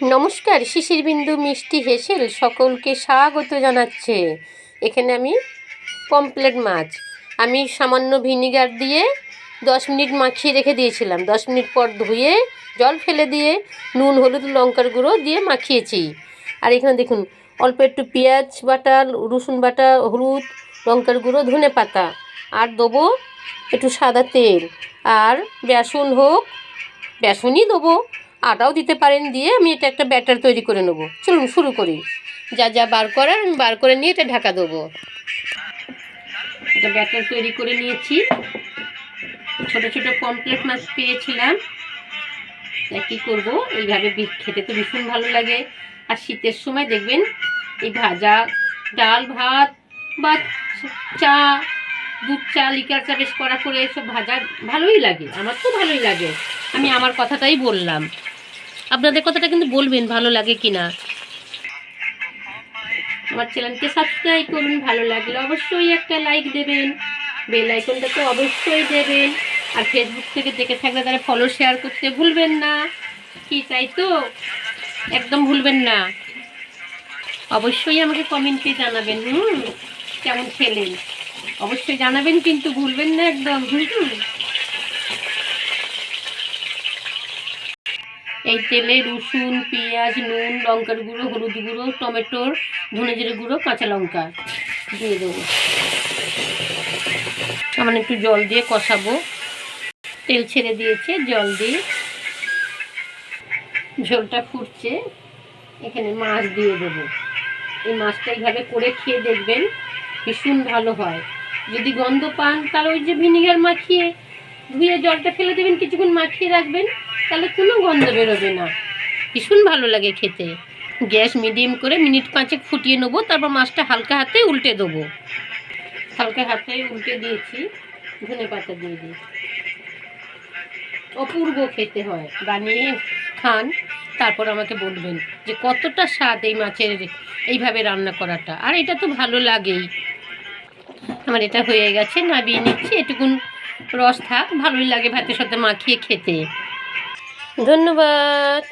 নমস্কার, শিশির বিন্দু মিষ্টি হেসেল সকলকে স্বাগত জানাচ্ছে। এখানে আমি পমফ্রেট মাছ আমি সামান্য ভিনিগার দিয়ে 10 মিনিট মাখিয়ে রেখে দিয়েছিলাম। 10 মিনিট পর ধুয়ে জল ফেলে দিয়ে নুন, হলুদ, লঙ্কার গুঁড়ো দিয়ে মাখিয়েছি। আর এখানে দেখুন অল্প একটু পেঁয়াজ বাটা, রসুন বাটা, হলুদ, লঙ্কার গুঁড়ো, ধনে পাতা, আর দেবো একটু সাদা তেল, আর বেসন হোক বেসনই দেবো, আটাও দিতে পারেন। দিয়ে আমি এটা একটা ব্যাটার তৈরি করে নেবো। চলুন শুরু করি। যা যা বার করার আমি বার করে নিয়ে এটা ঢাকা দেবো। একটা ব্যাটার তৈরি করে নিয়েছি। ছোট ছোট পমফ্রেট মাছ পেয়েছিলাম, তা কী করবো, এইভাবে খেতে তো ভীষণ ভালো লাগে। আর শীতের সময় দেখবেন এই ভাজা ডাল ভাত বা চা, দুধ চা, লিকার চা বেশ কড়া করে এসব ভাজা ভালোই লাগে। আমার তো ভালোই লাগে। আমি আমার কথাটাই বললাম, আপনাদের কথাটা কিন্তু বলবেন ভালো লাগে কি না। আমার চ্যানেলকে সাবস্ক্রাইব করুন, ভালো লাগলে অবশ্যই একটা লাইক দেবেন, বেল আইকনটা তো অবশ্যই দেবেন। আর ফেসবুক থেকে দেখে থাকলে তারা ফলো শেয়ার করতে ভুলবেন না, কি তাই তো একদম ভুলবেন না। অবশ্যই আমাকে কমেন্টে জানাবেন কেমন খেলেন, অবশ্যই জানাবেন কিন্তু ভুলবেন না একদম। এই তেলে রসুন, পেঁয়াজ, নুন, লঙ্কার গুঁড়ো, হলুদ গুঁড়ো, টমেটোর, ধনে জিরে গুঁড়ো, কাঁচা লঙ্কা দিয়ে দেবো। সামান্য একটু জল দিয়ে কষাবো। তেল ছেড়ে দিয়েছে, জল দিয়ে ঝোলটা ফুটছে। এখানে মাছ দিয়ে দেবো। এই মাছটা এইভাবে করে খেয়ে দেখবেন, ভীষণ ভালো হয়। যদি গন্ধ পান তাহলে ওই যে ভিনিগার মাখিয়ে ধুয়ে জলটা ফেলে দেবেন, কিছুক্ষণ মাখিয়ে রাখবেন, তাহলে কোনো গন্ধ বেরোবে না। ভীষণ ভালো লাগে খেতে। গ্যাস মিডিয়াম করে মিনিট 5 ফুটিয়ে নেবো। তারপর মাছটা হালকা হাতে উল্টে দেবো। হালকা হাতে উল্টে দিয়েছি, ধনে পাতা দিয়ে দিই। অপূর্ব খেতে হয়, বানিয়ে খান, তারপর আমাকে বলবেন যে কতটা স্বাদ এই মাছের এইভাবে রান্না করাটা। আর এটা তো ভালো লাগেই। আমার এটা হয়ে গেছে, নামিয়ে নিচ্ছি। এটুকুন রস থাক, ভালোই লাগে ভাতের সাথে মাখিয়ে খেতে। ধন্যবাদ।